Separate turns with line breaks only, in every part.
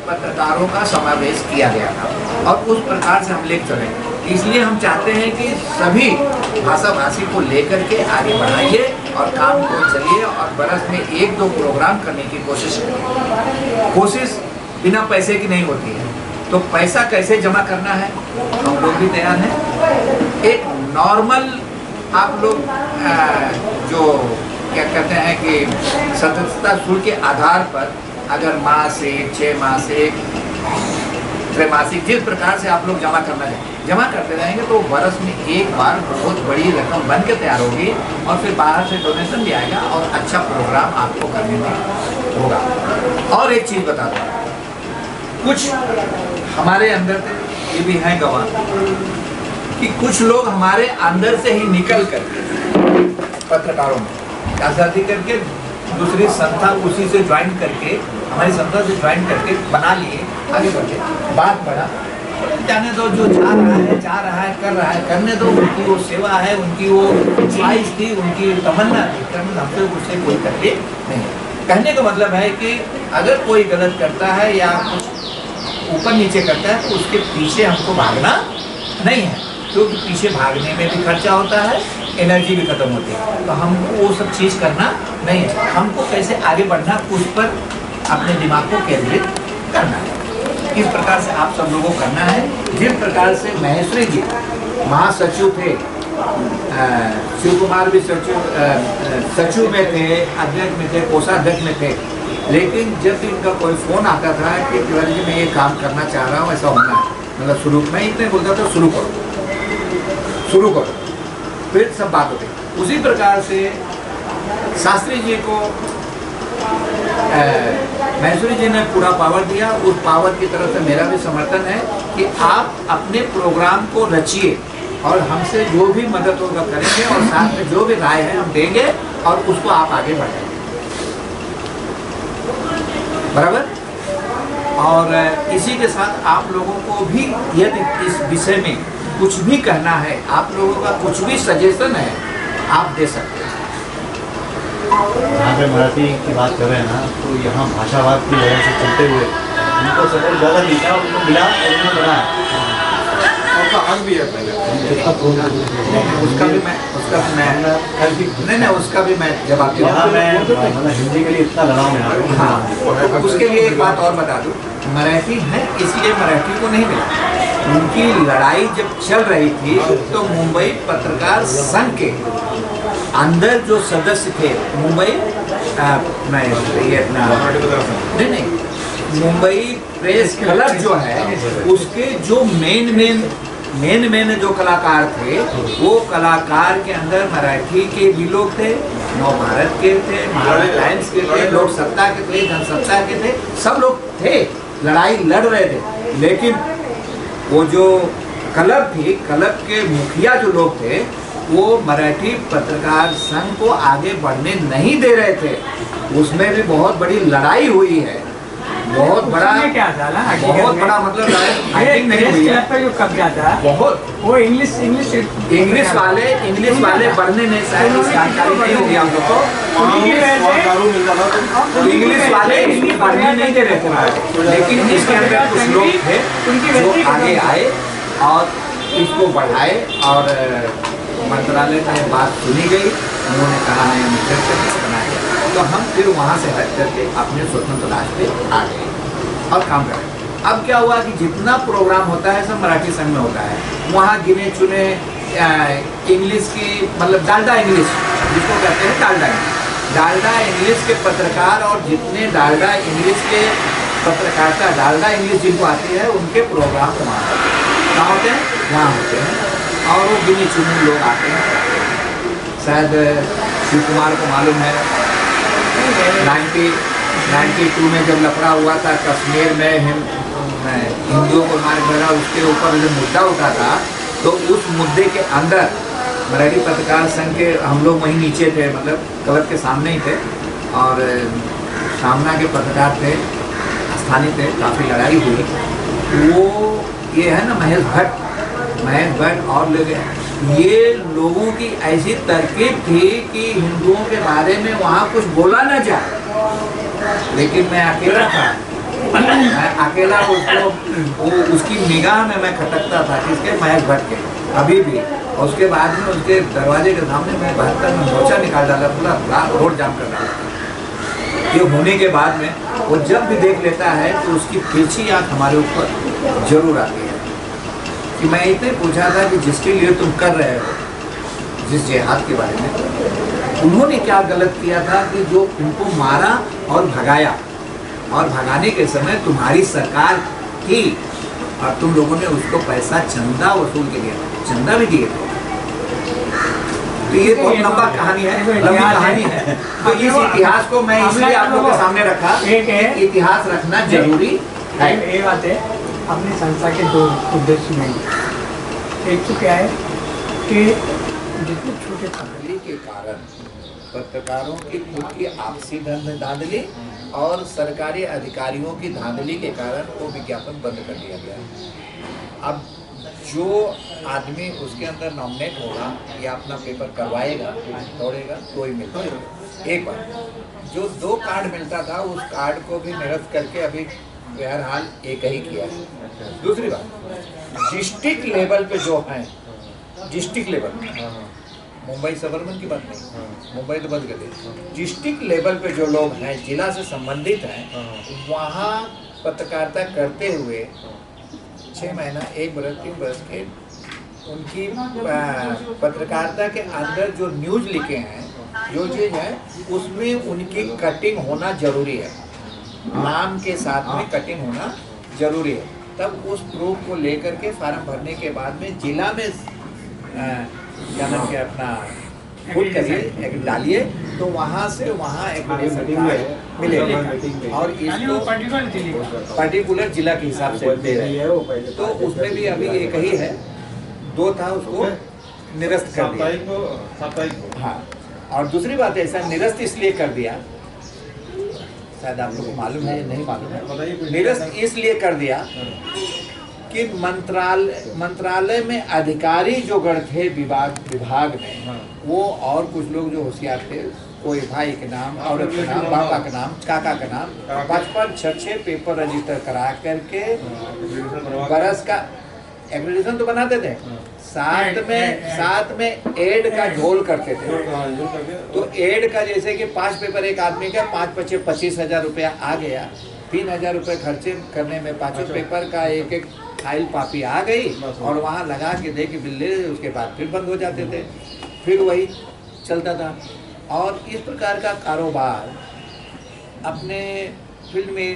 पत्रकारों का समावेश किया गया था और उस प्रकार से हम लेकर चले। इसलिए हम चाहते हैं कि सभी भाषाभाषी को लेकर के आगे बढ़ाइए और काम को चलिए और बरस में 1-2 प्रोग्राम करने की कोशिश करिए। कोशिश बिना पैसे की नहीं होती है, तो पैसा कैसे जमा करना है हम लोग भी तैयार हैं। एक नॉर्मल आप लोग जो क्या कहते हैं कि सदस्यता शुल्क के आधार पर अगर मासिक, 6 मासिक, त्रैमासिक, जिस प्रकार से आप लोग जमा करते रहेंगे तो वर्ष में एक बार बहुत बड़ी रकम बन के तैयार होगी और फिर बाहर से डोनेशन भी आएगा और अच्छा प्रोग्राम आपको करने में होगा। और एक चीज़ बता दूँ, कुछ हमारे अंदर ये भी है गवाह कि कुछ लोग हमारे अंदर से ही निकल कर पत्रकारों में आज़ादी करके दूसरी संस्था उसी से ज्वाइन करके, हमारी संस्था से ज्वाइन करके बना लिए, आगे बढ़े, बात बढ़ा, जाने दो, जो जा रहा है कर रहा है, करने दो, उनकी वो सेवा है, उनकी वो ख्वाहिश थी, उनकी तमन्ना थी, करने हमसे उससे कोई तकलीफ नहीं। कहने का मतलब है कि अगर कोई गलत करता है या कुछ ऊपर नीचे करता है तो उसके पीछे हमको भागना नहीं है, क्योंकि पीछे भागने में भी खर्चा होता है, एनर्जी भी खत्म होती है। तो हमको वो सब चीज़ करना नहीं है, हमको कैसे आगे बढ़ना उस पर अपने दिमाग को केंद्रित करना है। इस प्रकार से आप सब लोगों को करना है। जिस प्रकार से महेश्वरी जी महासचिव थे, शिव कुमार भी सचिव में थे, अध्यक्ष में थे, कोषाध्यक्ष में थे, लेकिन जब इनका कोई फ़ोन आता था कि तिवारी जी मैं ये काम करना चाह रहा हूँ, ऐसा होना है, मतलब शुरू मैं इतने बोलता था शुरू करो, फिर सब बात होती। उसी प्रकार से शास्त्री जी को महेश्वरी जी ने पूरा पावर दिया। उस पावर की तरफ से मेरा भी समर्थन है कि आप अपने प्रोग्राम को रचिए और हमसे जो भी मदद होगा करेंगे और साथ में जो भी राय है हम देंगे और उसको आप आगे बढ़ाएंगे, बराबर। और इसी के साथ आप लोगों को भी यदि इस विषय में कुछ भी करना है, आप लोगों का कुछ भी सजेशन है, आप दे सकते हैं।
यहाँ पे मराठी की बात कर रहे हैं ना, तो यहाँ भाषावाद की वजह से चलते हुए उनको सपोर्ट ज़्यादा मिला, उनको मिला और उन्होंने बनाया, उनका हक भी है पहले
उसका भी मैं जवाब दूँगा।
मैं हिंदी के लिए इतना लड़ा हूँ।
हाँ, उसके लिए एक बात और बता दूँ, मराठी है इसलिए मराठी को नहीं मिला। उनकी लड़ाई जब चल रही थी तो मुंबई पत्रकार संघ के अंदर जो सदस्य थे, मुंबई नहीं, मुंबई प्रेस क्लब जो है, उसके जो मेन जो कलाकार थे, वो कलाकार के अंदर मराठी के भी लोग थे, नवभारत के थे, महाराष्ट्र टाइम्स के थे, लोक सत्ता के थे, जनसत्ता के थे, सब लोग थे, लड़ाई लड़ रहे थे। लेकिन वो जो क्लब थी, क्लब के मुखिया जो लोग थे, वो मराठी पत्रकार संघ को आगे बढ़ने नहीं दे रहे थे। उसमें भी बहुत बड़ी लड़ाई हुई है, बहुत बड़ा
क्या था ना,
बहुत बड़ा मतलब फाइटिंग नहीं हुई है।
जो कब्जा था
बहुत
वो इंग्लिश
वाले बढ़ने नहीं, शायद इस जानकारी नहीं होगी आप लोग को। इंग्लिश वाले इसमें बढ़ने नहीं दे रहे थे, लेकिन इसके अंदर कुछ लोग थे जो आगे आए और इसको बढ़ाए और मंत्रालय में बात सुनी गई, उन्होंने कहा नहीं हम फिर से बनाए, तो हम फिर वहाँ से हट करके अपने स्वतंत्र राज पे आ गए और काम करें। अब क्या हुआ कि जितना प्रोग्राम होता है सब मराठी संघ में होता है, वहाँ गिने चुने इंग्लिश की, मतलब डालडा इंग्लिश जिसको कहते हैं, डालडा इंग्लिश के पत्रकार और जितने डालडा इंग्लिश के पत्रकारिता, डालडा इंग्लिश जिनको आती है, उनके प्रोग्राम वहाँ कहाँ होते हैं, वहाँ होते हैं और वो गिने चुने लोग आते हैं। शायद शिव कुमार को मालूम है 92 में जब लफड़ा हुआ था कश्मीर में, हिंदुओं को मार गिरा, उसके ऊपर जो मुद्दा उठा था, तो उस मुद्दे के अंदर मराठी पत्रकार संघ के हम लोग वहीं नीचे थे, मतलब क्लब के सामने ही थे और सामना के पत्रकार थे, स्थानीय थे, काफ़ी लड़ाई हुई। वो ये है ना महेश भट्ट और लोग, ये लोगों की ऐसी तरकीब थी कि हिंदुओं के बारे में वहाँ कुछ बोला न जाए, लेकिन मैं अकेला था मैं अकेला उसकी निगाह में मैं खटकता था किसके महक भट्ट के अभी भी। और उसके बाद में उसके दरवाजे के सामने मैं 72 में मोर्चा निकाल डाला, पूरा रोड जाम कर डाला। ये होने के बाद में वो जब भी देख लेता है तो उसकी तिरछी आंख हमारे ऊपर जरूर आती है कि मैं इतने पूछा था कि जिसके लिए तुम कर रहे हो, जिस जिहाद के बारे में, उन्होंने क्या गलत किया था कि जो उनको मारा और भगाया, और भगाने के समय तुम्हारी सरकार थी और तुम लोगों ने उसको पैसा चंदा वसूल के लिए चंदा भी दिए थे। तो ये बहुत लंबा कहानी है, लंबी कहानी है। तो इस इतिहास को मैं इसलिए आप लोगों के सामने रखा, इतिहास रखना जरूरी है।
ये बात है अपनी संस्था के दो उद्देश्य में, एक तो क्या है कि जितने छोटे
धांधली के कारण पत्रकारों की खुद की आपसी धांधली और सरकारी अधिकारियों की धांधली के कारण वो विज्ञापन बंद कर दिया गया। अब जो आदमी उसके अंदर नॉमिनेट होगा या अपना पेपर करवाएगा दौड़ेगा तो ही मिलता है। एक बार जो 2 कार्ड मिलता था उस कार्ड को भी निरस्त करके अभी बहरहाल एक ही किया है। दूसरी बात, डिस्ट्रिक्ट लेवल पे जो हैं, डिस्ट्रिक्ट लेवल, मुंबई सबर्मन की बात नहीं, मुंबई तो बंद कर दी, डिस्ट्रिक्ट लेवल पे जो लोग हैं, जिला से संबंधित हैं, वहाँ पत्रकारिता करते हुए 6 महीना 1 बरस 3 बरस के उनकी पत्रकारिता के अंदर जो न्यूज़ लिखे हैं, जो चीज़ है उसमें उनकी कटिंग होना जरूरी है, नाम के साथ में कटिंग होना जरूरी है। तब उस प्रूफ को लेकर के फार्म भरने के बाद में जिला में क्या नाम के अपना खुद करिए डालिए तो वहाँ से वहाँ एक मिलेगी और इसको पर्टिकुलर जिला के हिसाब से दे रहे हैं। तो उसमें भी अभी एक ही है, 2 था उसको निरस्त कर दिया। हाँ, और दूसरी बात है ऐसा निरस्त इसलिए कर दिया, शायद आप लोगों को मालूम है नहीं मालूम है, निरस्त इसलिए कर दिया कि मंत्रालय में अधिकारी जो गण थे विभाग में, वो और कुछ लोग जो होशियार थे, कोई भाई के नाम, औरत के नाम, पापा का नाम, काका का नाम, 55-6 पेपर रजिस्टर करा करके बरस का एग्रीडेशन तो बनाते थे, साथ में एड का झोल करते थे। तो एड का जैसे कि 5 पेपर एक आदमी का 5-25,000 रुपया आ गया, 3,000 रुपये खर्चे करने में 5 पेपर का एक फाइल पापी आ गई और वहाँ लगा के दे के बिल्ले, उसके बाद फिर बंद हो जाते थे, फिर वही चलता था। और इस प्रकार का कारोबार अपने फील्ड में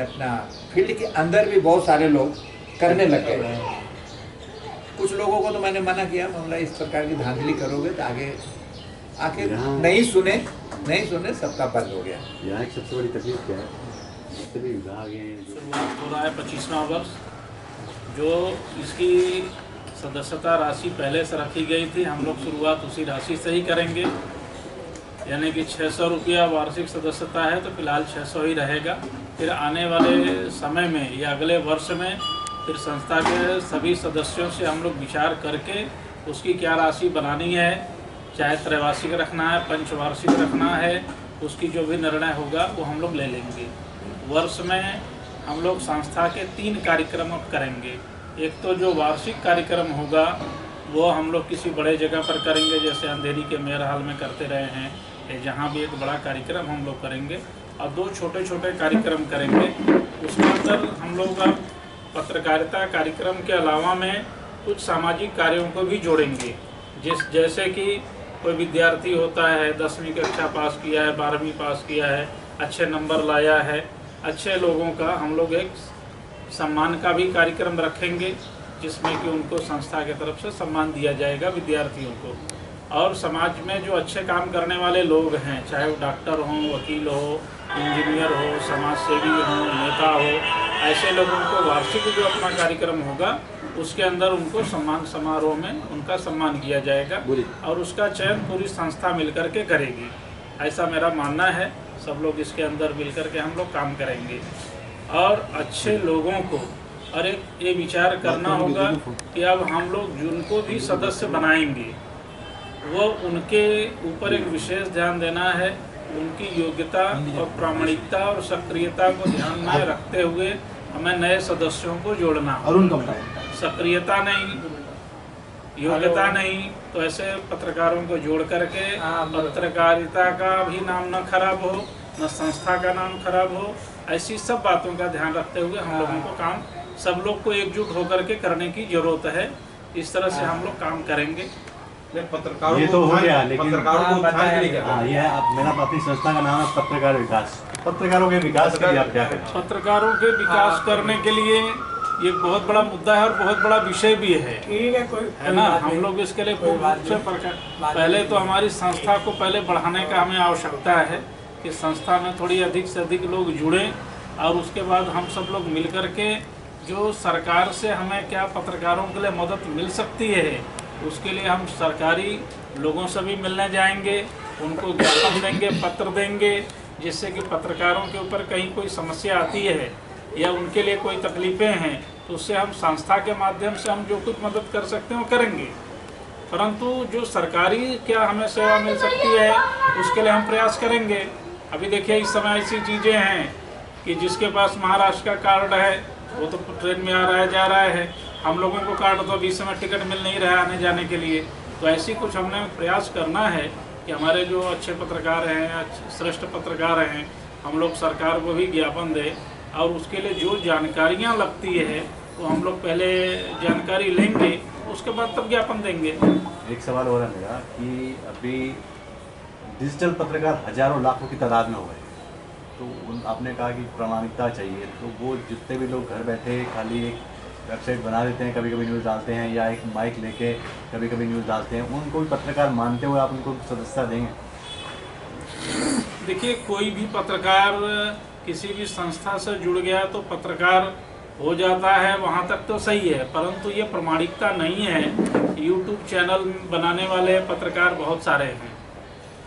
अपना फील्ड के अंदर भी बहुत सारे लोग करने लग गए। कुछ लोगों को तो मैंने मना किया, मैं बोला इस प्रकार की धांधली करोगे तो आगे आखिर नहीं सुने सबका बंद हो गया।
यहाँ एक सबसे बड़ी तकलीफ क्या है, सभी विभाग हैं
शुरुआत हो रहा है 25वां वर्ष, जो इसकी सदस्यता राशि पहले से रखी गई थी, हम लोग शुरुआत उसी राशि से ही करेंगे, यानी कि 600 रुपया वार्षिक सदस्यता है तो फिलहाल 600 ही रहेगा। फिर आने वाले समय में या अगले वर्ष में फिर संस्था के सभी सदस्यों से हम लोग विचार करके उसकी क्या राशि बनानी है, चाहे त्रैवार्षिक रखना है, पंचवार्षिक रखना है, उसकी जो भी निर्णय होगा वो हम लोग ले लेंगे। वर्ष में हम लोग संस्था के 3 कार्यक्रम करेंगे। एक तो जो वार्षिक कार्यक्रम होगा वो हम लोग किसी बड़े जगह पर करेंगे, जैसे अंधेरी के मेयर हाल में करते रहे हैं, जहाँ भी एक बड़ा कार्यक्रम हम लोग करेंगे, और 2 छोटे छोटे कार्यक्रम करेंगे। उसके अंदर हम लोग पत्रकारिता कार्यक्रम के अलावा में कुछ सामाजिक कार्यों को भी जोड़ेंगे, जैसे कि कोई विद्यार्थी होता है, 10वीं कक्षा पास किया है, 12वीं पास किया है, अच्छे नंबर लाया है, अच्छे लोगों का हम लोग एक सम्मान का भी कार्यक्रम रखेंगे, जिसमें कि उनको संस्था की तरफ से सम्मान दिया जाएगा विद्यार्थियों को। और समाज में जो अच्छे काम करने वाले लोग हैं, चाहे वो डॉक्टर हों, वकील हो, इंजीनियर हो, समाज सेवी हो, नेता हो, ऐसे लोगों को वार्षिक जो अपना कार्यक्रम होगा उसके अंदर उनको सम्मान समारोह में उनका सम्मान किया जाएगा और उसका चयन पूरी संस्था मिलकर के करेगी, ऐसा मेरा मानना है। सब लोग इसके अंदर मिलकर के हम लोग काम करेंगे और अच्छे लोगों को, और एक ये विचार करना होगा कि अब हम लोग जिनको भी सदस्य बनाएंगे वो उनके ऊपर एक विशेष ध्यान देना है उनकी योग्यता और प्रामाणिकता और सक्रियता को ध्यान में रखते हुए हमें नए सदस्यों को जोड़ना।
अरुण का बताएं।
सक्रियता नहीं, योग्यता नहीं, तो ऐसे पत्रकारों को जोड़ करके पत्रकारिता का भी नाम न खराब हो, न संस्था का नाम खराब हो। ऐसी सब बातों का ध्यान रखते हुए हम लोगों को काम, सब लोग को एकजुट होकर के करने की जरूरत है। इस तरह से हम लोग काम करेंगे।
पत्रकारों ये तो हो गया, लेकिन ये आप मेरा अपनी संस्था का नाम है पत्रकार विकास। पत्रकारों के विकास के लिए आप क्या करें? पत्रकारों
के विकास करने के लिए ये बहुत बड़ा मुद्दा है और बहुत बड़ा विषय भी है ना। हम लोग इसके लिए पहले तो हमारी संस्था को पहले बढ़ाने का हमें आवश्यकता है कि संस्था में थोड़ी अधिक से अधिक लोग जुड़ें, और उसके बाद हम सब लोग मिलकर के जो सरकार से हमें क्या पत्रकारों के लिए मदद मिल सकती है, उसके लिए हम सरकारी लोगों से भी मिलने जाएंगे, उनको ज्ञापन देंगे, पत्र देंगे, जिससे कि पत्रकारों के ऊपर कहीं कोई समस्या आती है या उनके लिए कोई तकलीफ़ें हैं तो उससे हम संस्था के माध्यम से हम जो कुछ मदद कर सकते हैं वो करेंगे। परंतु जो सरकारी क्या हमें सेवा मिल सकती है उसके लिए हम प्रयास करेंगे। अभी देखिए इस समय ऐसी चीज़ें हैं कि जिसके पास महाराष्ट्र का कार्ड है वो तो ट्रेन में आ रहा है, जा रहा है। हम लोगों को कार्ड तो अभी इस समय टिकट मिल नहीं रहा है आने जाने के लिए। तो ऐसी कुछ हमने प्रयास करना है कि हमारे जो अच्छे पत्रकार हैं, श्रेष्ठ पत्रकार हैं, हम लोग सरकार को भी ज्ञापन दें, और उसके लिए जो जानकारियाँ लगती है वो हम लोग पहले जानकारी लेंगे, उसके बाद तब ज्ञापन देंगे।
एक सवाल हो रहा है मेरा कि अभी डिजिटल पत्रकार हजारों लाखों की तादाद में हो गए, तो आपने कहा कि प्रामाणिकता चाहिए, तो वो जितने भी लोग घर बैठे खाली एक वेबसाइट बना देते हैं, कभी कभी न्यूज़ डालते हैं, या एक माइक लेके कभी कभी न्यूज़ डालते हैं, उनको भी पत्रकार मानते हुए आप उनको सदस्यता देंगे?
देखिए, कोई भी पत्रकार किसी भी संस्था से जुड़ गया तो पत्रकार हो जाता है, वहाँ तक तो सही है, परंतु ये प्रामाणिकता नहीं है। यूट्यूब चैनल बनाने वाले पत्रकार बहुत सारे हैं,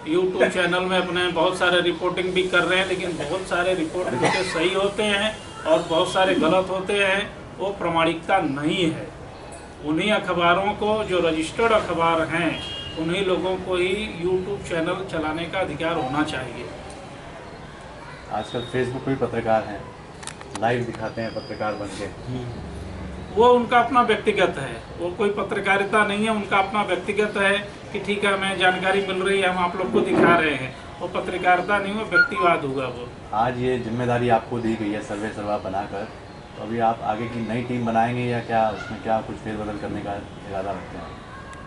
यूट्यूब चैनल में अपने बहुत सारे रिपोर्टिंग भी कर रहे हैं, लेकिन बहुत सारे रिपोर्ट उनके सही होते हैं और बहुत सारे गलत होते हैं। वो प्रामाणिकता नहीं है। उन्हीं अखबारों को, जो रजिस्टर्ड अखबार हैं, उन्हीं लोगों को ही यूट्यूब चैनल चलाने का अधिकार होना चाहिए।
आजकल फेसबुक पे भी पत्रकार हैं, लाइव दिखाते हैं पत्रकार बन के।
वो उनका अपना व्यक्तिगत है, वो कोई पत्रकारिता नहीं है, उनका अपना व्यक्तिगत है कि ठीक है हमें जानकारी मिल रही है, हम आप लोग को दिखा रहे हैं। वो पत्रकारिता नहीं, वो व्यक्तिवाद होगा। वो आज
ये जिम्मेदारी आपको दी गई है सर्वे सर्वा बनाकर, तो अभी आप आगे की नई टीम बनाएंगे या क्या उसमें क्या कुछ फेरबदल करने का इरादा रखते हैं?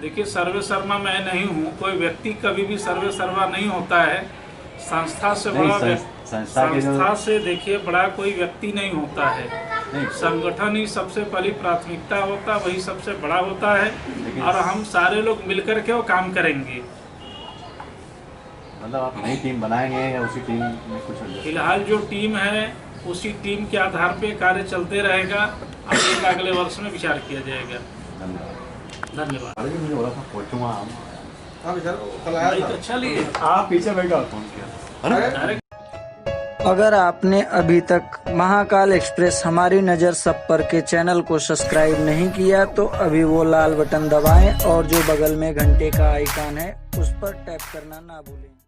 देखिए, सर्वे सर्वा मैं नहीं हूँ, कोई व्यक्ति कभी भी सर्वे सर्वा नहीं होता है। संस्था से बड़ा संस्था से देखिए बड़ा कोई व्यक्ति नहीं होता है। संगठन ही सबसे पहली प्राथमिकता होता, वही सबसे बड़ा होता है, और हम सारे लोग मिलकर के वो काम करेंगे।
मतलब आप नई टीम बनाएंगे या उसी टीम में कुछ?
फिलहाल जो टीम है उसी टीम के आधार पे कार्य चलते रहेगा। अब अगले वर्ष में विचार किया जाएगा। धन्यवाद।
मुझे बोला था पहुँचूंगा हम।
अच्छा लिए
आप पीछे बैठा फोन किया।
अगर आपने अभी तक महाकाल एक्सप्रेस हमारी नज़र सब पर के चैनल को सब्सक्राइब नहीं किया तो अभी वो लाल बटन दबाएं और जो बगल में घंटे का आइकॉन है उस पर टैप करना ना भूलें।